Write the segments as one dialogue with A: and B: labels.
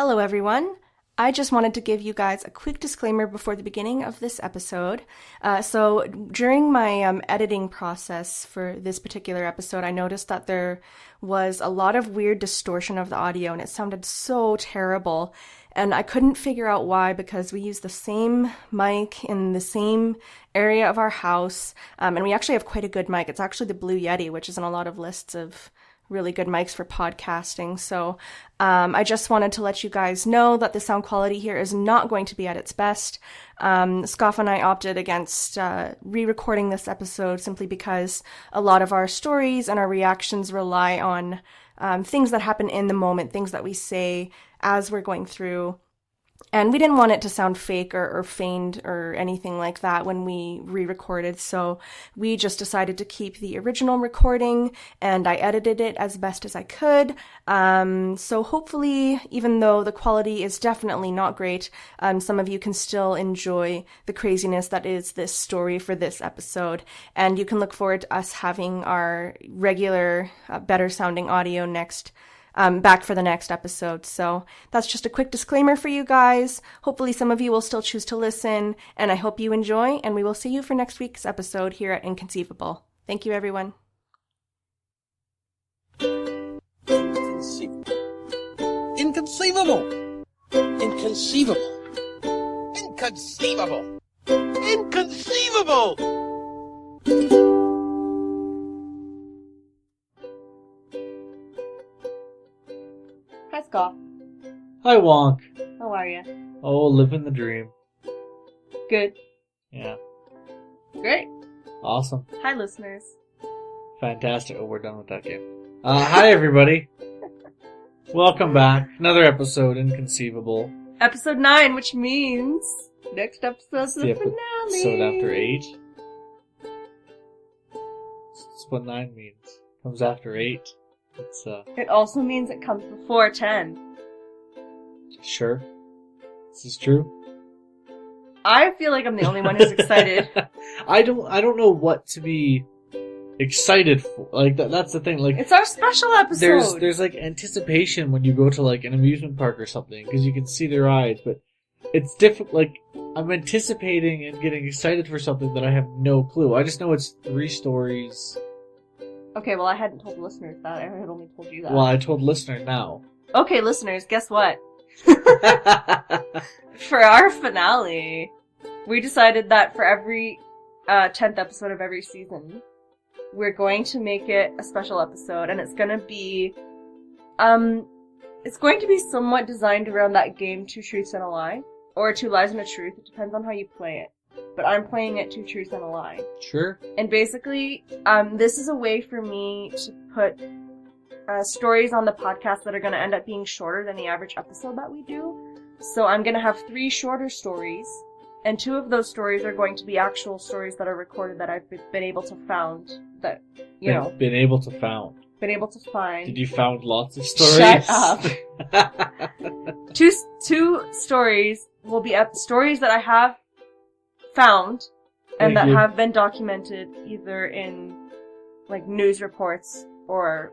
A: Hello, everyone. I just wanted to give you guys a quick disclaimer before the beginning of this episode. So during my editing process for this particular episode, I noticed that there was a lot of weird distortion of the audio, and it sounded so terrible. And I couldn't figure out why, because we use the same mic in the same area of our house, and we actually have quite a good mic. It's actually the Blue Yeti, which is in a lot of lists of really good mics for podcasting. So I just wanted to let you guys know that the sound quality here is not going to be at its best. Scoff and I opted against re-recording this episode simply because a lot of our stories and our reactions rely on things that happen in the moment, things that we say as we're going through. And we didn't want it to sound fake or feigned or anything like that when we re-recorded, so we just decided to keep the original recording, and I edited it as best as I could. So hopefully, even though the quality is definitely not great, some of you can still enjoy the craziness that is this story for this episode, and you can look forward to us having our regular, better sounding audio back for the next episode. So that's just a quick disclaimer for you guys. Hopefully some of you will still choose to listen, and I hope you enjoy, and we will see you for next week's episode here at Inconceivable. Thank you, everyone.
B: Inconceivable. Inconceivable. Inconceivable. Inconceivable.
A: Hi, Scoff.
C: Hi, Wonk.
A: How are you?
C: Oh, living the dream.
A: Good.
C: Yeah.
A: Great.
C: Awesome.
A: Hi, listeners.
C: Fantastic. Oh, we're done with that game. Hi, everybody. Welcome back. Another episode, Inconceivable.
A: Episode 9, which means next episode's the finale.
C: Episode after 8. That's what 9 means. Comes after 8.
A: It also means it comes before 10.
C: Sure. This is true.
A: I feel like I'm the only one who's excited.
C: I don't know what to be excited for. Like that's the thing. Like
A: it's our special episode.
C: There's like anticipation when you go to like an amusement park or something because you can see the rides, but it's different. Like I'm anticipating and getting excited for something that I have no clue. I just know it's 3 stories.
A: Okay, well, I hadn't told the listeners that. I had only told you that.
C: Well, I told listeners now.
A: Okay, listeners, guess what? For our finale, we decided that for every 10th episode of every season, we're going to make it a special episode, and it's going to be somewhat designed around that game, 2 Truths and a Lie, or 2 Lies and a Truth. It depends on how you play it. But I'm playing it 2 Truths and a Lie.
C: Sure.
A: And basically, this is a way for me to put stories on the podcast that are going to end up being shorter than the average episode that we do. So I'm going to have 3 shorter stories, and 2 of those stories are going to be actual stories that are recorded that I've been able to found, that,
C: Been able to found.
A: Been able to find.
C: Did you found lots of stories?
A: Shut up. 2 stories will be stories that I have found and that have been documented either in like news reports or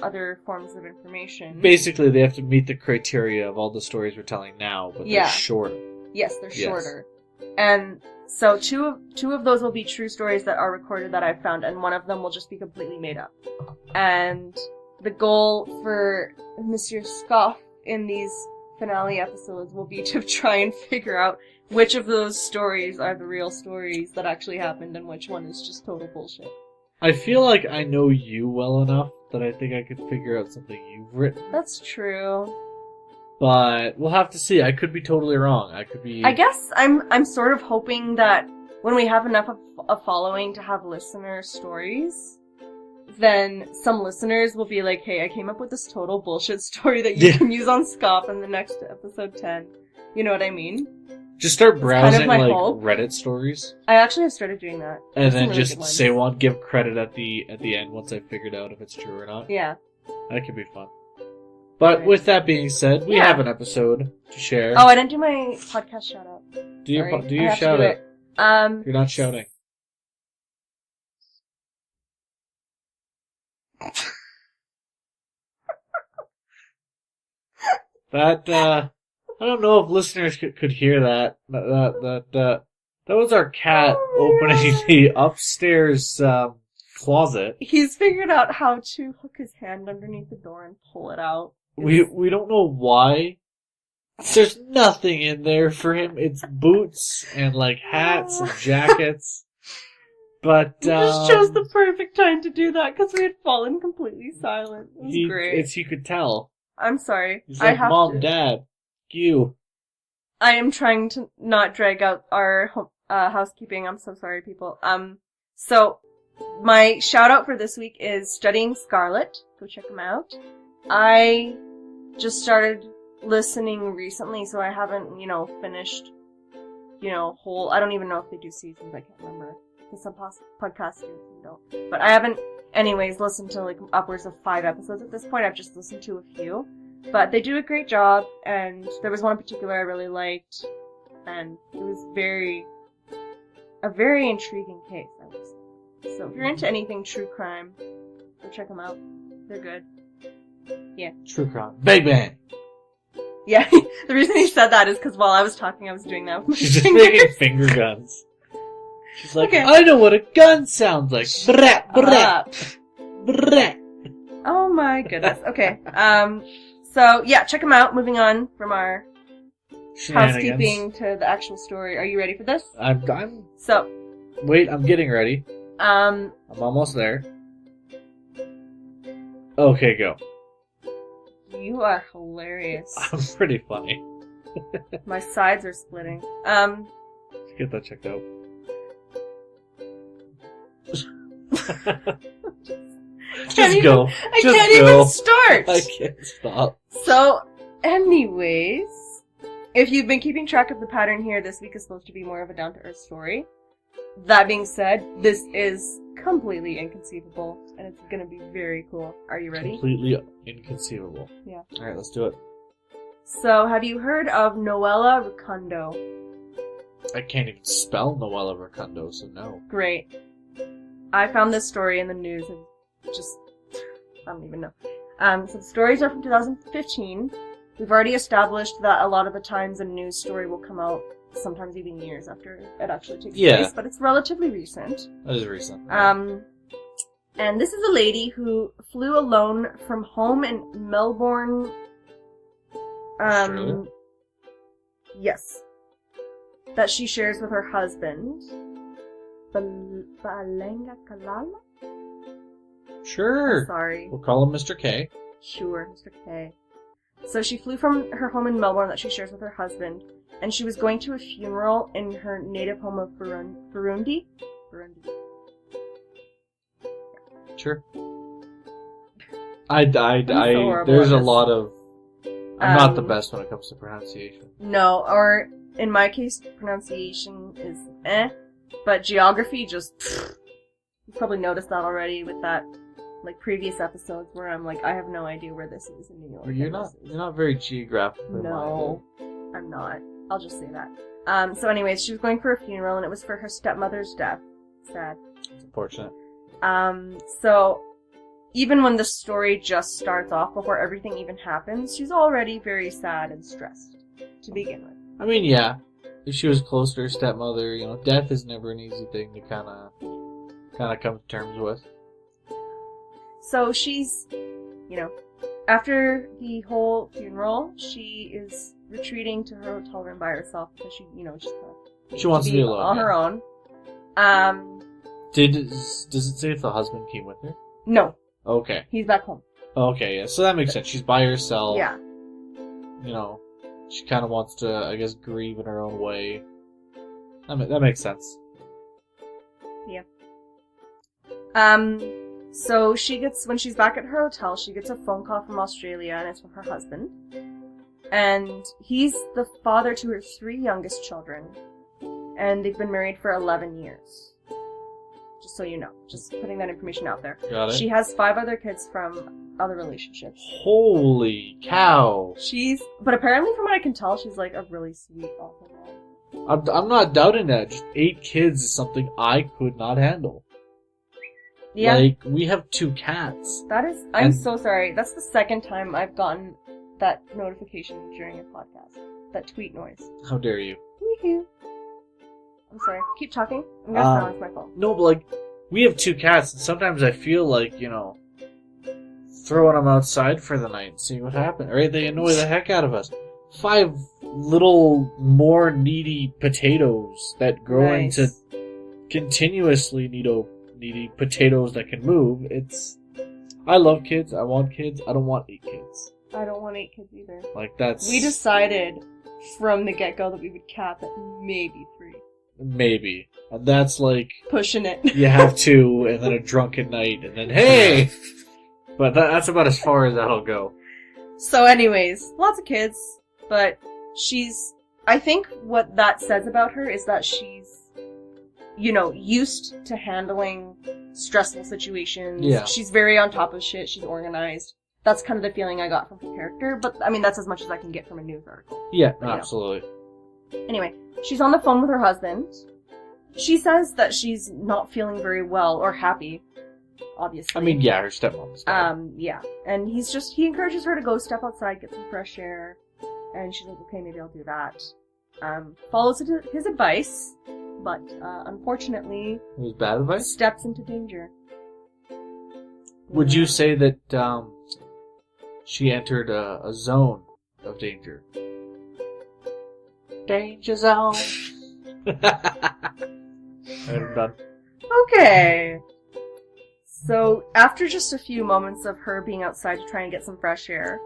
A: other forms of information.
C: Basically, they have to meet the criteria of all the stories we're telling now, but they're shorter.
A: Yes, they're shorter. And so two of those will be true stories that are recorded that I've found, and one of them will just be completely made up. And the goal for Monsieur Scoff in these finale episodes will be to try and figure out which of those stories are the real stories that actually happened and which one is just total bullshit.
C: I feel like I know you well enough that I think I could figure out something you've written.
A: That's true.
C: But we'll have to see. I could be totally wrong. I
A: guess I'm sort of hoping that when we have enough of a following to have listener stories, then some listeners will be like, hey, I came up with this total bullshit story that you can use on Scoff in the next episode 10. You know what I mean?
C: Just start browsing
A: kind of
C: hope. Reddit stories.
A: I actually have started doing that.
C: And then really just say one, give credit at the end once I've figured out if it's true or not.
A: Yeah.
C: That could be fun. But with that being said, we have an episode to share.
A: Oh, I didn't do my podcast shout out.
C: Do your shout out. You're not shouting. That, I don't know if listeners could hear that. That was our cat opening the upstairs, closet.
A: He's figured out how to hook his hand underneath the door and pull it out.
C: We don't know why. There's nothing in there for him. It's boots and like hats and jackets. But
A: We just chose the perfect time to do that because we had fallen completely silent. It was great.
C: You could tell.
A: I'm sorry.
C: He's like, Mom, Dad, you.
A: I am trying to not drag out our housekeeping. I'm so sorry, people. So my shout out for this week is Studying Scarlet. Go check them out. I just started listening recently, so I haven't, finished, whole. I don't even know if they do seasons. I can't remember. Because some podcasts do, don't. But I haven't, anyways, listened to like upwards of 5 episodes at this point. I've just listened to a few. But they do a great job, and there was one in particular I really liked, and it was a very intriguing case, I would say. So if you're into anything true crime, go check them out. They're good. Yeah.
C: True crime. Bang bang!
A: Yeah, the reason he said that is because while I was talking, I was doing that with my
C: She's just
A: fingers.
C: making finger guns. She's like,
A: Okay.
C: I know what a gun sounds like. Brat, brat, brat.
A: Oh my goodness. Okay. So yeah, check them out. Moving on from our housekeeping to the actual story. Are you ready for this?
C: So. Wait, I'm getting ready. I'm almost there. Okay, go.
A: You are hilarious.
C: I'm pretty funny.
A: My sides are splitting.
C: Get that checked out. Just go.
A: I can't even start.
C: I can't stop.
A: So, anyways, if you've been keeping track of the pattern here, this week is supposed to be more of a down-to-earth story. That being said, this is completely inconceivable, and it's gonna be very cool. Are you ready?
C: Completely inconceivable.
A: Yeah.
C: Alright, let's do it.
A: So, have you heard of Noella Rukundo?
C: I can't even spell Noella Rukundo, so no.
A: Great. I found this story in the news and I don't even know. So the stories are from 2015. We've already established that a lot of the times a news story will come out sometimes even years after it actually takes place, but it's relatively recent.
C: That is recent.
A: And this is a lady who flew alone from home in Melbourne.
C: Australia?
A: Yes. That she shares with her husband. Balenga Kalala?
C: Sure.
A: I'm sorry.
C: We'll call him Mr. K.
A: Sure, Mr. K. So she flew from her home in Melbourne that she shares with her husband, and she was going to a funeral in her native home of Burundi.
C: Sure. There's a lot of... I'm not the best when it comes to pronunciation.
A: No, or in my case, pronunciation is but geography just... You've probably noticed that already with that, like, previous episodes where I'm like, I have no idea where this is in New York.
C: You're not very geographically
A: No, I'm not. I'll just say that. So anyways, she was going for a funeral, and it was for her stepmother's death. Sad.
C: It's unfortunate.
A: So even when the story just starts off, before everything even happens, she's already very sad and stressed to begin with.
C: I mean, yeah. If she was close to her stepmother, death is never an easy thing to kind of come to terms with.
A: So she's, after the whole funeral, she is retreating to her hotel room by herself because
C: she wants to be alone
A: on her own.
C: Does it say if the husband came with her?
A: No.
C: Okay.
A: He's back home.
C: Okay, yeah. So that makes sense. She's by herself.
A: Yeah.
C: She kind of wants to, I guess, grieve in her own way. That makes sense.
A: Yeah. So when she's back at her hotel, she gets a phone call from Australia, and it's from her husband. And he's the father to her 3 youngest children. And they've been married for 11 years. Just so you know. Just putting that information out there.
C: Got it.
A: She has 5 other kids from other relationships.
C: Holy cow.
A: But apparently from what I can tell, she's like a really sweet, awful mom.
C: I'm not doubting that. Just 8 kids is something I could not handle.
A: Yeah.
C: Like, we have 2 cats.
A: I'm so sorry. That's the second time I've gotten that notification during a podcast. That tweet noise.
C: How dare you?
A: Woohoo. I'm sorry. Keep talking. I'm gonna silence my phone.
C: No, but like, we have 2 cats, and sometimes I feel like, you know, throwing them outside for the night and seeing what happens. Right? They annoy the heck out of us. 5 little more needy potatoes that grow into continuously needy potatoes that can move. I love kids. I want kids. I don't want 8 kids.
A: I don't want 8 kids either.
C: Like, that's...
A: We decided from the get-go that we would cap at maybe 3.
C: Maybe. And that's like...
A: Pushing it.
C: You have 2, and then a drunken night, and then, hey! But that's about as far as that'll go.
A: So anyways, lots of kids, but I think what that says about her is that she's, you know, used to handling stressful situations.
C: Yeah.
A: She's very on top of shit. She's organized. That's kind of the feeling I got from her character, but I mean, that's as much as I can get from a news article.
C: Yeah, absolutely.
A: Anyway, she's on the phone with her husband. She says that she's not feeling very well or happy, obviously.
C: I mean, yeah, her stepmom's died.
A: Yeah. And he encourages her to go step outside, get some fresh air. And she's like, okay, maybe I'll do that. Follows his advice, but unfortunately...
C: It was bad advice?
A: Steps into danger.
C: Would you say that she entered a zone of danger? Danger zone! I'm done.
A: Okay. So, after just a few moments of her being outside to try and get some fresh air,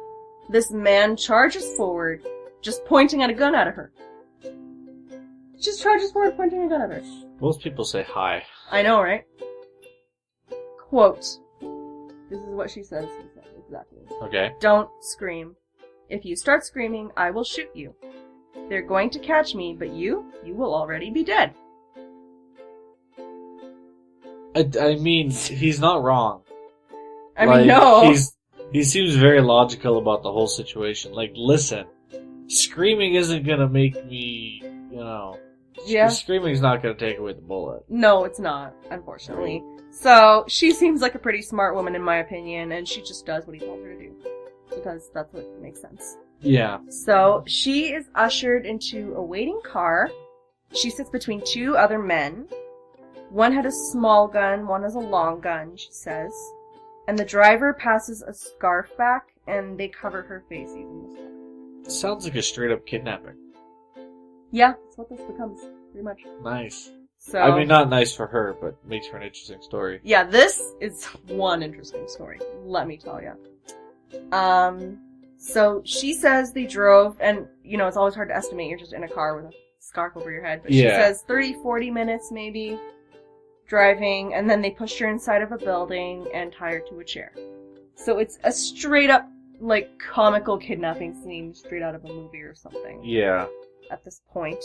A: this man charges forward, just pointing at a gun at her. Just charges forward, pointing a gun at her.
C: Most people say hi.
A: I know, right? Quote. This is what she says. Exactly.
C: Okay.
A: Don't scream. If you start screaming, I will shoot you. They're going to catch me, but you will already be dead.
C: I mean, he's not wrong.
A: I mean, no.
C: He seems very logical about the whole situation. Like, listen, screaming isn't gonna make me, you know...
A: Yeah.
C: Screaming's not gonna take away the bullet.
A: No, it's not, unfortunately. So, she seems like a pretty smart woman in my opinion, and she just does what he tells her to do. Because that's what makes sense.
C: Yeah.
A: So, she is ushered into a waiting car. She sits between 2 other men. One had a small gun, one has a long gun, she says. And the driver passes a scarf back, and they cover her face using the scarf.
C: Sounds like a straight-up kidnapping.
A: Yeah, that's what this becomes, pretty much.
C: Nice.
A: So,
C: I mean, not nice for her, but makes for an interesting story.
A: Yeah, this is one interesting story, let me tell you. So she says they drove, and, you know, it's always hard to estimate, you're just in a car with a scarf over your head, but she says 30, 40 minutes, maybe, driving, and then they pushed her inside of a building and tie her to a chair. So it's a straight-up, like, comical kidnapping scene straight out of a movie or something.
C: Yeah.
A: At this point.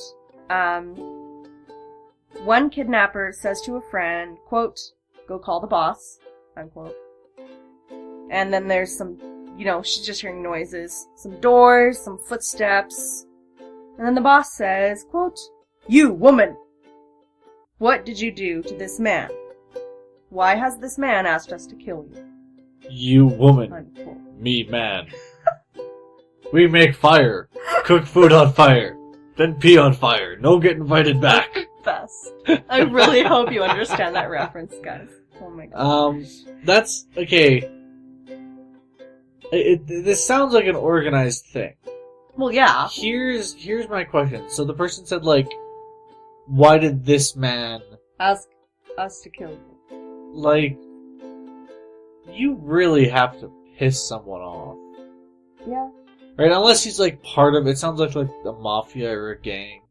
A: One kidnapper says to a friend, quote, go call the boss, unquote. And then there's some, you know, she's just hearing noises, some doors, some footsteps. And then the boss says, quote, you, woman! What did you do to this man? Why has this man asked us to kill you?
C: You, woman.
A: Unquote.
C: Me, man. We make fire. Cook food on fire. Then pee on fire. No get invited back.
A: Best. I really hope you understand that reference, guys. Oh my god.
C: That's, okay. This sounds like an organized thing.
A: Well, yeah.
C: Here's my question. So the person said, like, why did this man...
A: ask us to kill you?
C: Like, you really have to piss someone off.
A: Yeah.
C: Right? Unless he's, like, part of... It sounds like a mafia or a gang.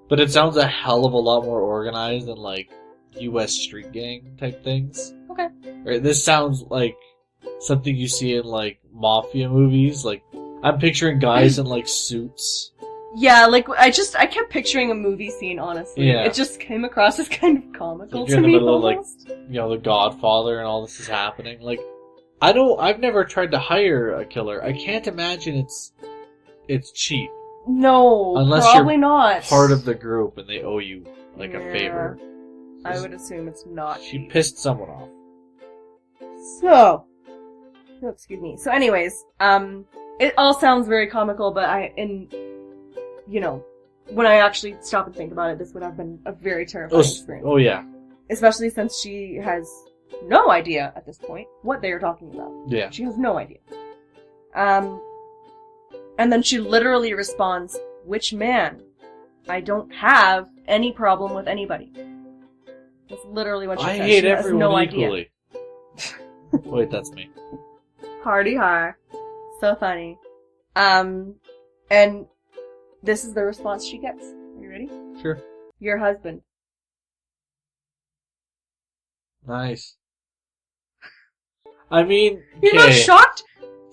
C: But it sounds a hell of a lot more organized than, like, U.S. street gang type things.
A: Okay.
C: Right? This sounds like something you see in, like, mafia movies. Like, I'm picturing guys in, like, suits.
A: Yeah, like, I kept picturing a movie scene, honestly.
C: Yeah.
A: It just came across as kind of comical
C: Like
A: to
C: you're in the
A: me,
C: middle of,
A: almost.
C: like, you know, The Godfather and all this is happening. Like, I've never tried to hire a killer. I can't imagine it's cheap.
A: No,
C: Unless
A: probably
C: you're
A: not.
C: part of the group and they owe you, like, a
A: Yeah.
C: favor.
A: I would assume it's not
C: She
A: cheap.
C: pissed someone off.
A: So, oh, excuse me. So anyways, It all sounds very comical, but when I actually stop and think about it, this would have been a very terrifying experience.
C: Oh, yeah.
A: Especially since she has no idea at this point what they are talking about.
C: Yeah.
A: She has no idea. And then she literally responds, "Which man? I don't have any problem with anybody." That's literally what she says.
C: I hate
A: she has
C: everyone
A: no
C: equally. Idea. Wait, that's me.
A: Hardy har. So funny. And this is the response she gets. Are you ready?
C: Sure.
A: Your husband.
C: Nice. I mean,
A: You're not shocked?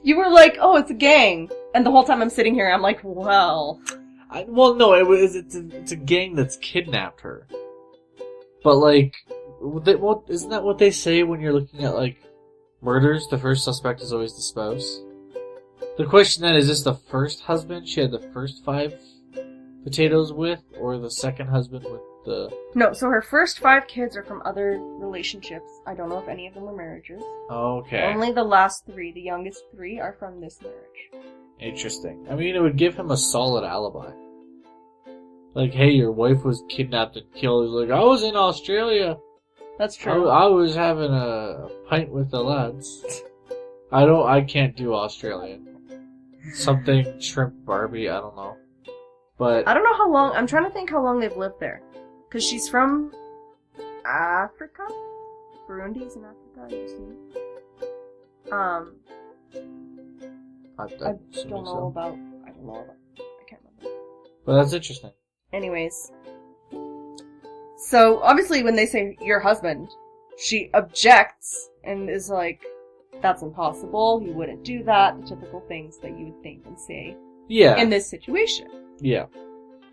A: You were like, "Oh, it's a gang," and the whole time I'm sitting here, I'm like, "Well."
C: Well, no, it's a gang that's kidnapped her. But like, isn't that what they say when you're looking at like murders? The first suspect is always the spouse. The question then is this the first husband she had the first 5 potatoes with, or the second husband with the...
A: No, so her first 5 kids are from other relationships. I don't know if any of them were marriages.
C: Okay.
A: Only the last 3, the youngest 3, are from this marriage.
C: Interesting. I mean, it would give him a solid alibi. Like, hey, your wife was kidnapped and killed. He's like, I was in Australia.
A: That's true.
C: I was having a pint with the lads. I can't do Australian. Something shrimp Barbie, I don't know. But
A: I don't know how long, I'm trying to think how long they've lived there. Because she's from Africa? Burundi's in Africa, you see?
C: I
A: don't know about, I can't remember.
C: But that's interesting.
A: Anyways. So, obviously when they say, your husband, she objects and is like, that's impossible, he wouldn't do that, the typical things that you would think and say in this situation.
C: Yeah.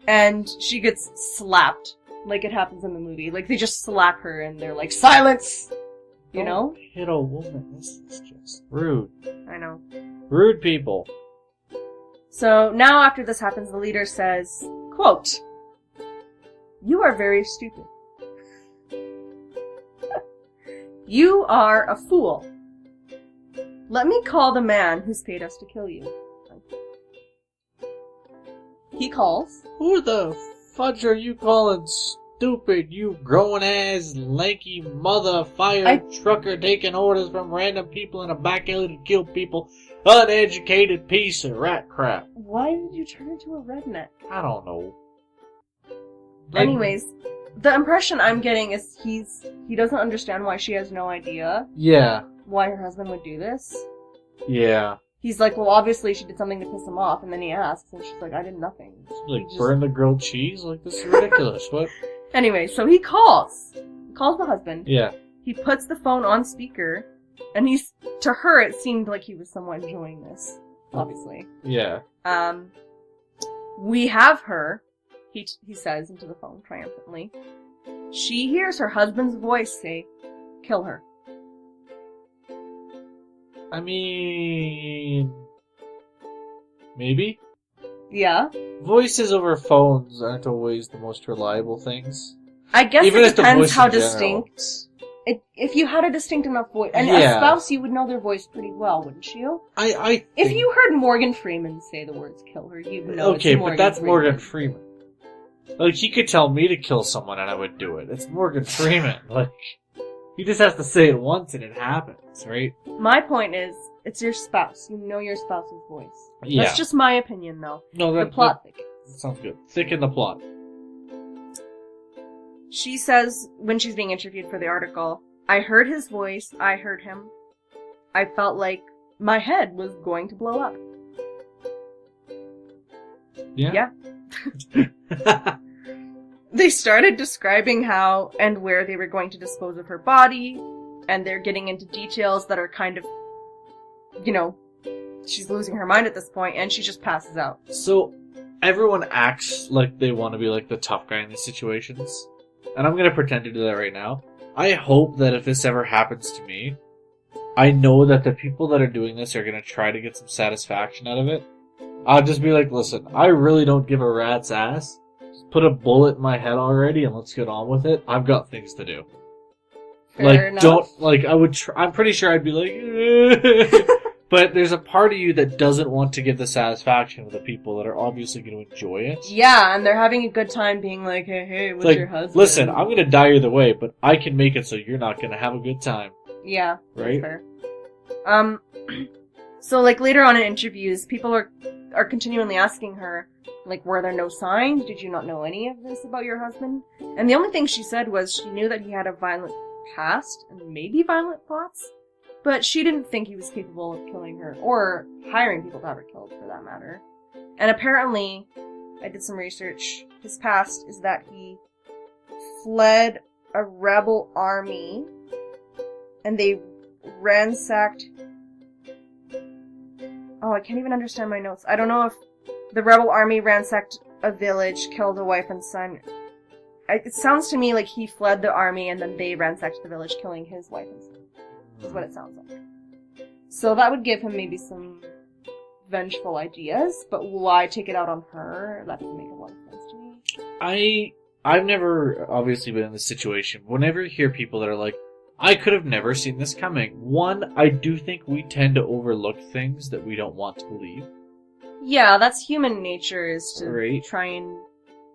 A: And she gets slapped, like it happens in the movie. Like, they just slap her and they're like, silence! You know?
C: Don't hit a woman, this is just rude.
A: I know.
C: Rude people.
A: So, now after this happens, the leader says, quote, "You are very stupid. You are a fool. Let me call the man who's paid us to kill you." He calls.
C: Who the fudge are you calling stupid, you grown-ass, lanky trucker taking orders from random people in a back alley to kill people? Uneducated piece of rat crap.
A: Why did you turn into a redneck?
C: I don't know.
A: Anyways, the impression I'm getting is he doesn't understand why she has no idea.
C: Yeah.
A: Why her husband would do this.
C: Yeah.
A: He's like, well, obviously she did something to piss him off, and then he asks, and she's like, I did nothing.
C: Like, burn the grilled cheese? Like, this is ridiculous. What?
A: Anyway, so he calls. He calls the husband.
C: Yeah.
A: He puts the phone on speaker, and to her, it seemed like he was somewhat enjoying this, obviously.
C: Yeah.
A: We have her, he says into the phone triumphantly. She hears her husband's voice say, "Kill her."
C: I mean... maybe?
A: Yeah.
C: Voices over phones aren't always the most reliable things.
A: I guess
C: Even
A: it
C: the
A: depends
C: voice
A: how
C: in general.
A: distinct. If you had a distinct enough voice, and a
C: Yeah.
A: spouse, you would know their voice pretty well, wouldn't you?
C: I
A: If
C: think-
A: you heard Morgan Freeman say the words "kill her," you'd know.
C: Okay,
A: it's
C: but that's
A: Freeman.
C: Morgan Freeman. Like, he could tell me to kill someone and I would do it. It's Morgan Freeman. Like, he just has to say it once and it happens, right?
A: My point is, it's your spouse. You know your spouse's voice.
C: Yeah.
A: That's just my opinion, though.
C: No,
A: The plot thickens.
C: that sounds good. Thicken the plot.
A: She says, when she's being interviewed for the article, "I heard his voice, I heard him. I felt like my head was going to blow up."
C: Yeah?
A: Yeah. They started describing how and where they were going to dispose of her body, and they're getting into details that are kind of, she's losing her mind at this point, and she just passes out.
C: So, everyone acts like they want to be like the tough guy in these situations. And I'm gonna pretend to do that right now. I hope that if this ever happens to me, I know that the people that are doing this are gonna try to get some satisfaction out of it. I'll just be like, listen, I really don't give a rat's ass. Just put a bullet in my head already and let's get on with it. I've got things to do.
A: Fair enough.
C: I'm pretty sure I'd be like, But there's a part of you that doesn't want to give the satisfaction to the people that are obviously going to enjoy it.
A: Yeah, and they're having a good time being like, hey, what's
C: Like,
A: your husband?
C: listen, I'm going to die either way, but I can make it so you're not going to have a good time.
A: Yeah,
C: right?
A: That's fair. So, like, later on in interviews, people are continually asking her, like, were there no signs? Did you not know any of this about your husband? And the only thing she said was she knew that he had a violent past and maybe violent thoughts, but she didn't think he was capable of killing her, or hiring people to have her killed, for that matter. And apparently, I did some research, his past is that he fled a rebel army, and they ransacked... Oh, I can't even understand my notes. I don't know if the rebel army ransacked a village, killed a wife and son. It sounds to me like he fled the army and then they ransacked the village, killing his wife and son. Is what it sounds like. So that would give him maybe some vengeful ideas, but why take it out on her? That doesn't make a lot of sense to me.
C: I've never obviously been in this situation. Whenever you hear people that are like, I could have never seen this coming. One, I do think we tend to overlook things that we don't want to believe.
A: Yeah, that's human nature, is to
C: Right.
A: try and...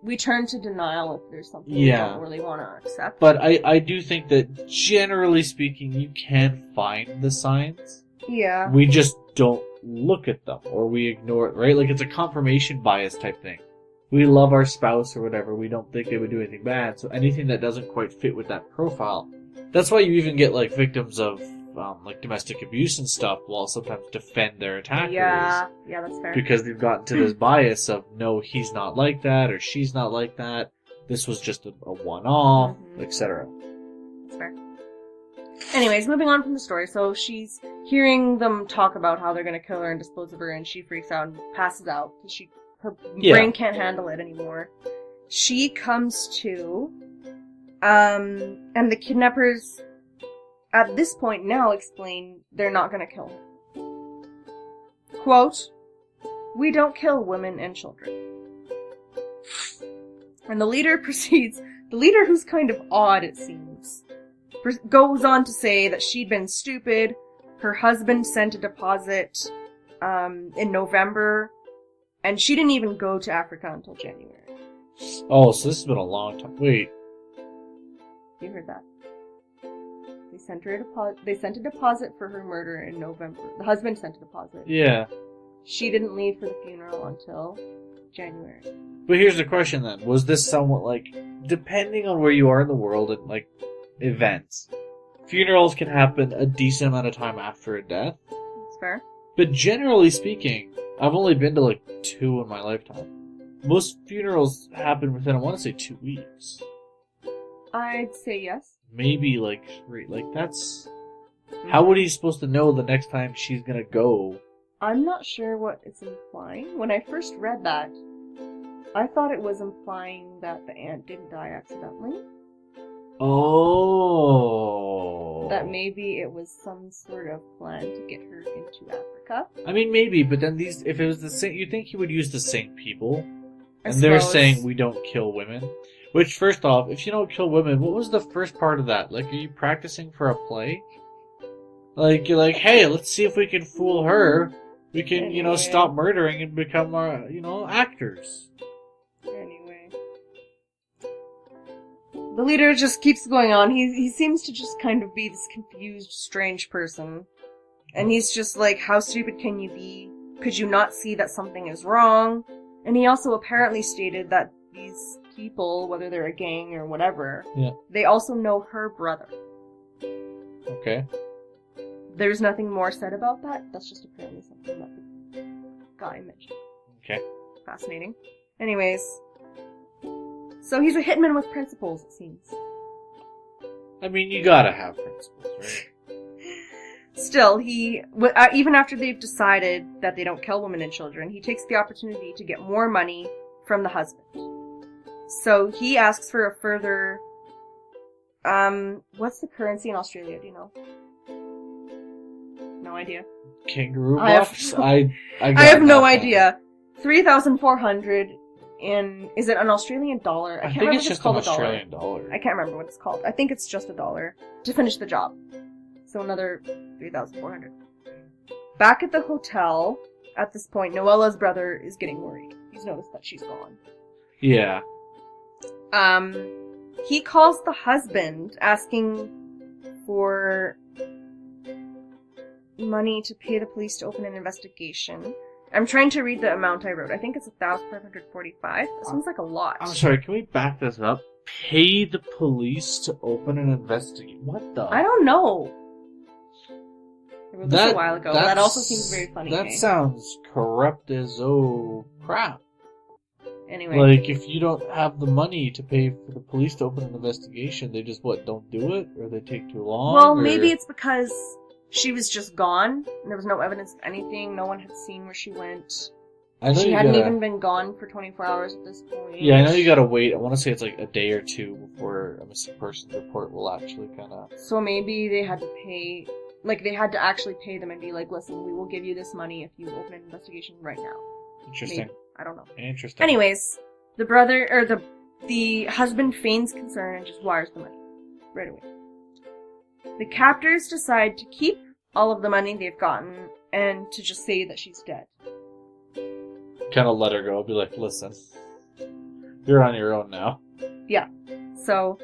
A: We turn to denial if there's something we don't really want to accept.
C: But I do think that, generally speaking, you can find the signs.
A: Yeah.
C: We just don't look at them, or we ignore it, right? Like, it's a confirmation bias type thing. We love our spouse or whatever, we don't think they would do anything bad, so anything that doesn't quite fit with that profile. That's why you even get, like, victims of, like, domestic abuse and stuff will sometimes defend their attackers.
A: Yeah, that's fair.
C: Because they've gotten to this bias of, no, he's not like that, or she's not like that, this was just a one-off, etc.
A: That's fair. Anyways, moving on from the story. So she's hearing them talk about how they're going to kill her and dispose of her, and she freaks out and passes out because her brain can't handle it anymore. She comes to, and the kidnappers at this point now explain they're not going to kill her. Quote, "We don't kill women and children." And the leader proceeds, the leader who's kind of odd it seems, goes on to say that she'd been stupid, her husband sent a deposit in November, and she didn't even go to Africa until January.
C: Oh, so this has been a long time. Wait.
A: You heard that. They sent her a deposit. They sent a deposit for her murder in November. The husband sent a deposit.
C: Yeah.
A: She didn't leave for the funeral until January.
C: But here's the question then. Was this somewhat like, depending on where you are in the world and, like, events, funerals can happen a decent amount of time after a death.
A: That's fair.
C: But generally speaking, I've only been to, like, 2 in my lifetime. Most funerals happen within, I want to say, 2 weeks.
A: I'd say yes.
C: Maybe, like, 3. Like, that's... How would he supposed to know the next time she's gonna go?
A: I'm not sure what it's implying. When I first read that, I thought it was implying that the aunt didn't die accidentally.
C: Oh.
A: That maybe it was some sort of plan to get her into Africa.
C: I mean, maybe, but then these... If it was the same... You'd think he would use the same people.
A: I
C: And they're
A: suppose.
C: saying we don't kill women. Which, first off, if you don't kill women, what was the first part of that? Like, are you practicing for a play? Like, you're like, hey, let's see if we can fool her. We can, stop murdering and become, actors.
A: Anyway. The leader just keeps going on. He seems to just kind of be this confused, strange person. And he's just like, how stupid can you be? Could you not see that something is wrong? And he also apparently stated that these people, whether they're a gang or whatever, they also know her brother.
C: Okay.
A: There's nothing more said about that. That's just apparently something that the guy mentioned.
C: Okay.
A: Fascinating. Anyways. So he's a hitman with principles, it seems.
C: I mean, you gotta have principles, right?
A: Still, even after they've decided that they don't kill women and children, he takes the opportunity to get more money from the husband. So he asks for a further... what's the currency in Australia, do you know? No idea.
C: Kangaroo
A: I have-
C: bucks? I
A: have no idea. 3,400 in... Is it an Australian dollar?
C: I
A: can't
C: think
A: remember
C: it's
A: if
C: just
A: called
C: an
A: a dollar.
C: Australian dollar.
A: I can't remember what it's called. I think it's just $1 to finish the job. So another 3,400. back at the hotel, at this point, Noella's brother is getting worried. He's noticed that she's gone.
C: Yeah.
A: He calls the husband, asking for money to pay the police to open an investigation. I'm trying to read the amount I wrote. I think it's 1,545. That sounds like a lot.
C: I'm sorry, can we back this up? Pay the police to open an investigation? What the?
A: I don't know. I wrote this a while ago. That also seems very funny.
C: That sounds corrupt as crap.
A: Anyway.
C: Like, if you don't have the money to pay for the police to open an investigation, they just, don't do it? Or they take too long?
A: Well, maybe it's because she was just gone. And there was no evidence of anything. No one had seen where she went. She hadn't even been gone for 24 hours at this point.
C: Yeah, I know you gotta wait. I want to say it's like a day or two before a missing persons report will actually kind of...
A: So maybe they had to pay... Like, they had to actually pay them and be like, listen, we will give you this money if you open an investigation right now.
C: Interesting.
A: Maybe. I don't know.
C: Interesting.
A: Anyways, the husband feigns concern and just wires the money right away. The captors decide to keep all of the money they've gotten and to just say that she's dead.
C: Kind of let her go. Be like, listen, you're on your own now.
A: Yeah. So,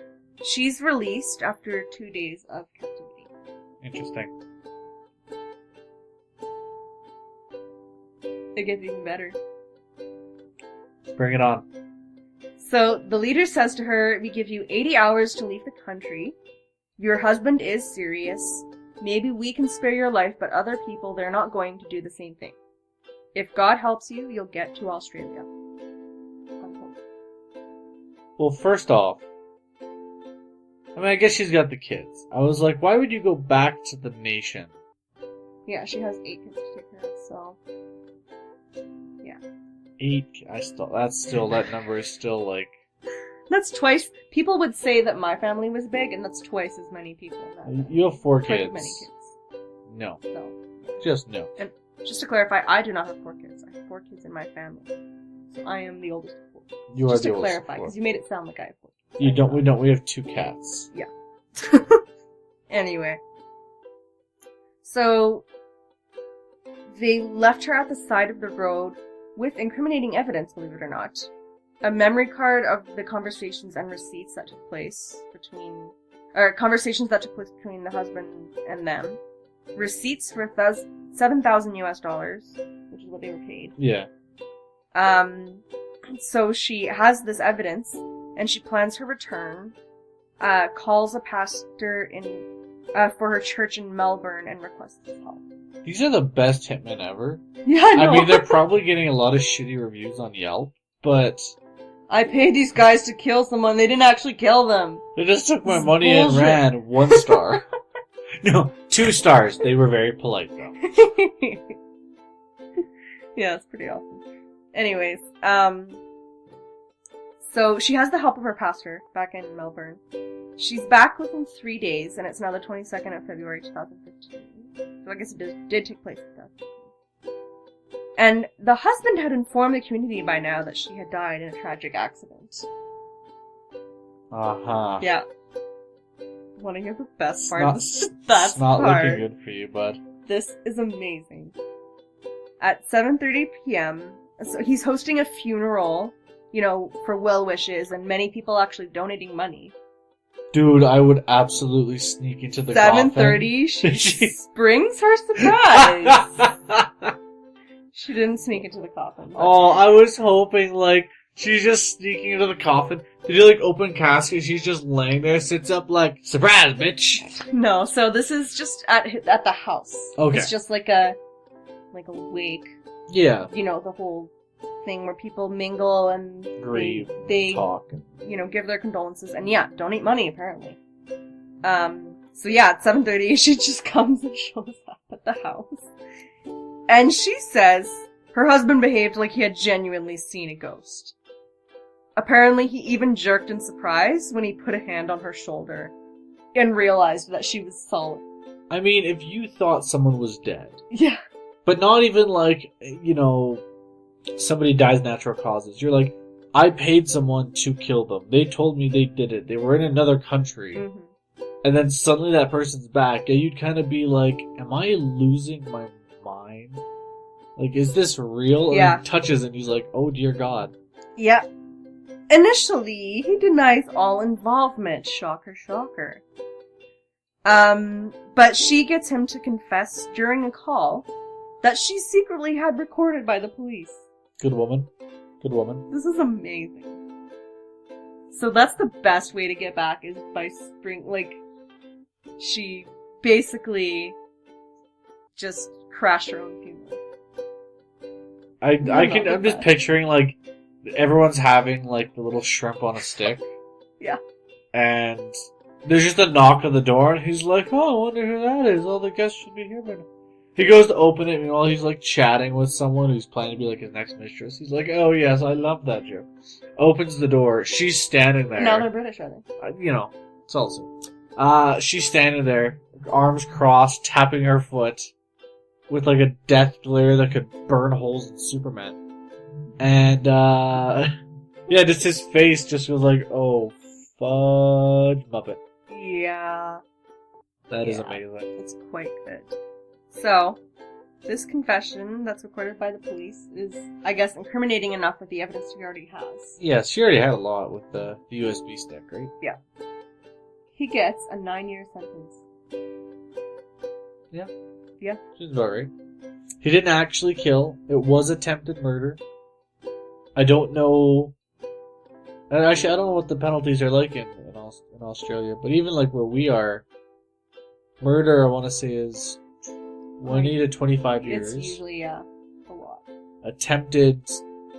A: she's released after 2 days of captivity.
C: Interesting.
A: It gets even better.
C: Bring it on.
A: So, the leader says to her, we give you 80 hours to leave the country. Your husband is serious. Maybe we can spare your life, but other people, they're not going to do the same thing. If God helps you, you'll get to Australia.
C: Well, first off, I mean, I guess she's got the kids. I was like, why would you go back to the nation?
A: Yeah, she has 8 kids to take care of, so... Yeah.
C: 8? That number is still like...
A: That's twice... People would say that my family was big, and that's twice as many people in that family.
C: You have 4
A: twice
C: kids.
A: As many kids.
C: No.
A: So...
C: Just no.
A: And just to clarify, I do not have 4 kids. I have 4 kids in my family. So I am the oldest of 4.
C: You are the oldest.
A: Just to clarify, because you made it sound like I have 4 kids.
C: You don't, we don't, we have 2 cats.
A: Yeah. Anyway. So, they left her at the side of the road with incriminating evidence, believe it or not. A memory card of the conversations and receipts that took place between the husband and them. Receipts for $7,000 US, which is what they were paid.
C: Yeah.
A: So she has this evidence, and she plans her return, calls a pastor for her church in Melbourne and requests his help.
C: These are the best hitmen ever.
A: Yeah, I know.
C: I mean, they're probably getting a lot of shitty reviews on Yelp, but...
A: I paid these guys to kill someone, they didn't actually kill them.
C: They just took my money and ran. 1 star. No, 2 stars. They were very polite, though.
A: Yeah, it's pretty awesome. Anyways, so she has the help of her pastor back in Melbourne. She's back within 3 days, and it's now the 22nd of February 2015. So I guess it did take place in 2015. And the husband had informed the community by now that she had died in a tragic accident.
C: Uh-huh.
A: Yeah. Want to hear the best part?
C: It's not looking good for you, bud.
A: This is amazing. At 7:30 p.m., so he's hosting a funeral, for well wishes, and many people actually donating money.
C: Dude, I would absolutely sneak into the
A: 7:30, she springs her surprise. She didn't sneak into the coffin.
C: Oh, I was hoping, she's just sneaking into the coffin. Did you, open casket? She's just laying there, sits up surprise, bitch!
A: No, so this is just at the house.
C: Okay.
A: It's just like a wake.
C: Yeah.
A: The whole thing where people mingle and
C: grieve,
A: they
C: talk.
A: Give their condolences. And yeah, donate money, apparently. So yeah, at 7:30, she just comes and shows up at the house. And she says her husband behaved like he had genuinely seen a ghost. Apparently, he even jerked in surprise when he put a hand on her shoulder and realized that she was solid.
C: I mean, if you thought someone was dead.
A: Yeah.
C: But not even somebody dies natural causes. You're like, I paid someone to kill them. They told me they did it. They were in another country. Mm-hmm. And then suddenly that person's back. And you'd kind of be like, am I losing my mine? Like, is this real?
A: Yeah.
C: And he touches and he's like, oh dear God.
A: Yeah. Initially, he denies all involvement. Shocker, shocker. But she gets him to confess during a call that she secretly had recorded by the police.
C: Good woman. Good woman.
A: This is amazing. So that's the best way to get back is by she basically just crashed her own funeral.
C: I'm just picturing, like, everyone's having, like, the little shrimp on a stick.
A: Yeah.
C: And there's just a knock on the door, and he's like, oh, I wonder who that is. All the guests should be here by now. He goes to open it, and while he's, like, chatting with someone who's planning to be, like, his next mistress, he's like, oh, yes, I love that joke. Opens the door. She's standing there.
A: Now they're British, are they?
C: You know, it's also. She's standing there, arms crossed, tapping her foot, with, like, a death glare that could burn holes in Superman. And, yeah, just his face just was like, oh, fudge Muppet.
A: Yeah.
C: That is amazing.
A: It's quite good. So, this confession that's recorded by the police is, I guess, incriminating enough with the evidence he already has.
C: Yeah, she already had a lot with the USB stick, right?
A: Yeah. He gets a 9-year sentence.
C: Yeah.
A: Yeah.
C: Seems about right. He didn't actually kill. It was attempted murder. I don't know... Actually, I don't know what the penalties are like in Australia, but even like where we are, murder, I want to say, is 20 to 25 years.
A: It's usually, a lot.
C: Attempted,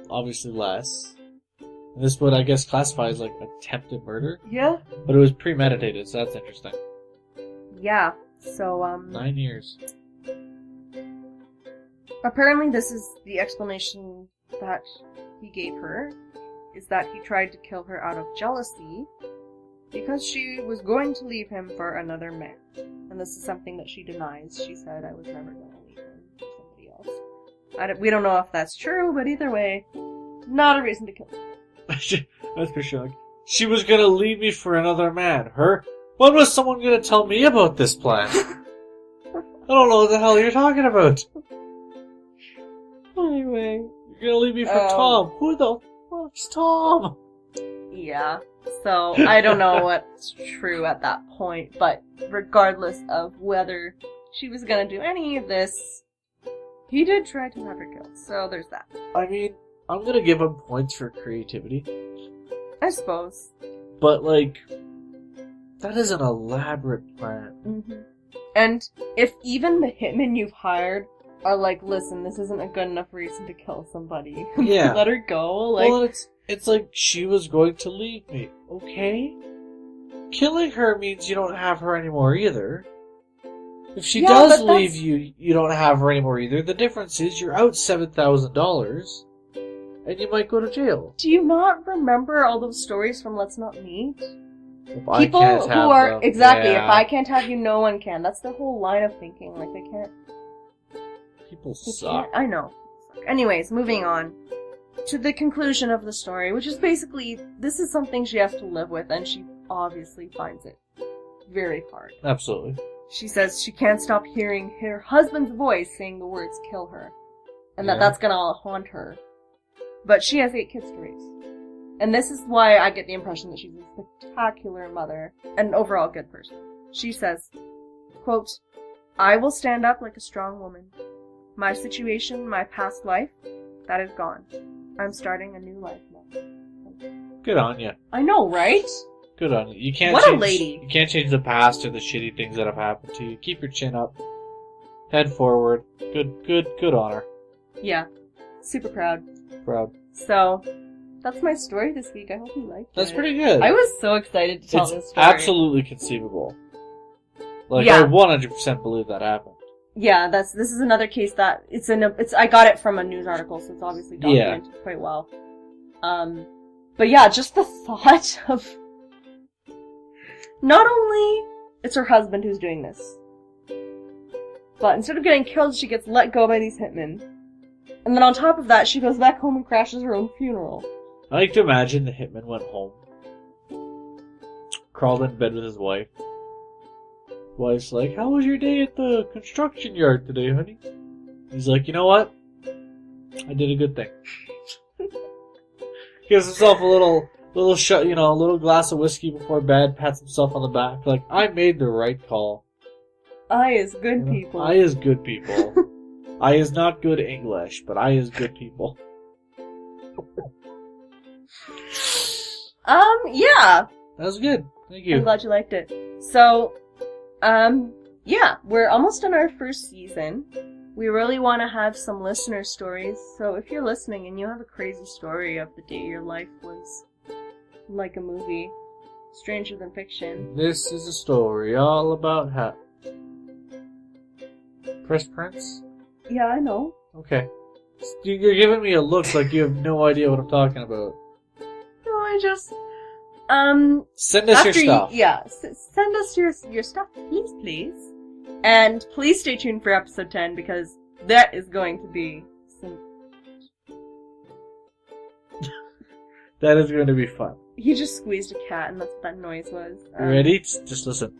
C: obviously less. And this would, I guess, classify as like attempted murder.
A: Yeah.
C: But it was premeditated, so that's interesting.
A: Yeah. So,
C: 9 years.
A: Apparently this is the explanation that he gave her, is that he tried to kill her out of jealousy because she was going to leave him for another man. And this is something that she denies. She said, I was never going to leave him for somebody else. We don't know if that's true, but either way, not a reason to kill him.
C: That's for sure. Like, she was going to leave me for another man. Her? When was someone going to tell me about this plan? I don't know what the hell you're talking about.
A: Anyway.
C: You're going to leave me for Tom. Who the fuck's Tom?
A: Yeah. So, I don't know what's true at that point, but regardless of whether she was gonna do any of this, he did try to have her killed, so there's that.
C: I mean, I'm gonna give him points for creativity.
A: I suppose.
C: But, like, that is an elaborate plan.
A: Mm-hmm. And if even the hitmen you've hired are like, listen, this isn't a good enough reason to kill somebody.
C: Yeah.
A: Let her go. Like,
C: well, it's like she was going to leave me. Okay? Killing her means you don't have her anymore either. If she does leave you, you don't have her anymore either. The difference is you're out $7,000 and you might go to jail.
A: Do you not remember all those stories from Let's Not Meet?
C: People
A: who are
C: them.
A: exactly,
C: Yeah.
A: if I can't have you, no one can. That's their whole line of thinking. Like, they can't.
C: People suck.
A: I know. Anyways, moving on to the conclusion of the story, which is basically, this is something she has to live with, and she obviously finds it very hard.
C: Absolutely.
A: She says she can't stop hearing her husband's voice saying the words "kill her," and that's gonna haunt her. But she has 8 kids to raise. And this is why I get the impression that she's a spectacular mother and an overall good person. She says, quote, I will stand up like a strong woman. My situation, my past life, that is gone. I'm starting a new life now.
C: Good on you.
A: I know, right?
C: Good on you. You can't
A: What
C: change,
A: a lady.
C: You can't change the past or the shitty things that have happened to you. Keep your chin up. Head forward. Good on her.
A: Yeah. Super proud.
C: Proud.
A: So, that's my story this week. I hope you liked it.
C: That's pretty good.
A: I was so excited to tell
C: It's
A: this story.
C: absolutely conceivable. Like,
A: Yeah.
C: I 100% believe that happened.
A: Yeah, this is another case that I got it from a news article, so it's obviously documented quite well. But yeah, just the thought of not only it's her husband who's doing this, but instead of getting killed, she gets let go by these hitmen. And then on top of that, she goes back home and crashes her own funeral.
C: I like to imagine the hitman went home, crawled in bed with his wife. Wife's like, how was your day at the construction yard today, honey? He's like, you know what? I did a good thing. Gives himself a little shot, a little glass of whiskey before bed, pats himself on the back, like, I made the right call.
A: I is good people.
C: I is good people. I is not good English, but I is good people.
A: Yeah.
C: That was good. Thank you.
A: I'm glad you liked it. So, yeah, we're almost on our first season. We really want to have some listener stories, so if you're listening and you have a crazy story of the day your life was like a movie, stranger than fiction.
C: This is a story all about how... Press Prince?
A: Yeah, I know.
C: Okay. You're giving me a look like you have no idea what I'm talking about.
A: No, I just...
C: Send us your stuff.
A: Send us your stuff, please. And please stay tuned for episode 10, because that is going to be some...
C: That is going to be fun.
A: He just squeezed a cat, and that's what that noise was.
C: You ready? Just listen.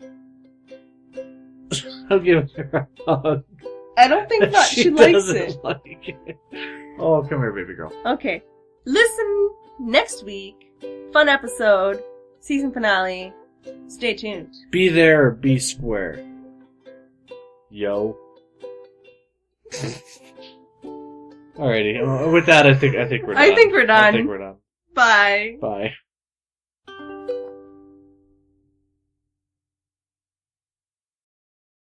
C: I'll give her a hug.
A: I don't think that she likes it.
C: Like it. Oh, come here, baby girl.
A: Okay. Listen next week. Fun episode. Season finale. Stay tuned.
C: Be there or be square. Yo. Alrighty. With that, I think we're done.
A: I think we're done.
C: Bye.
A: Bye.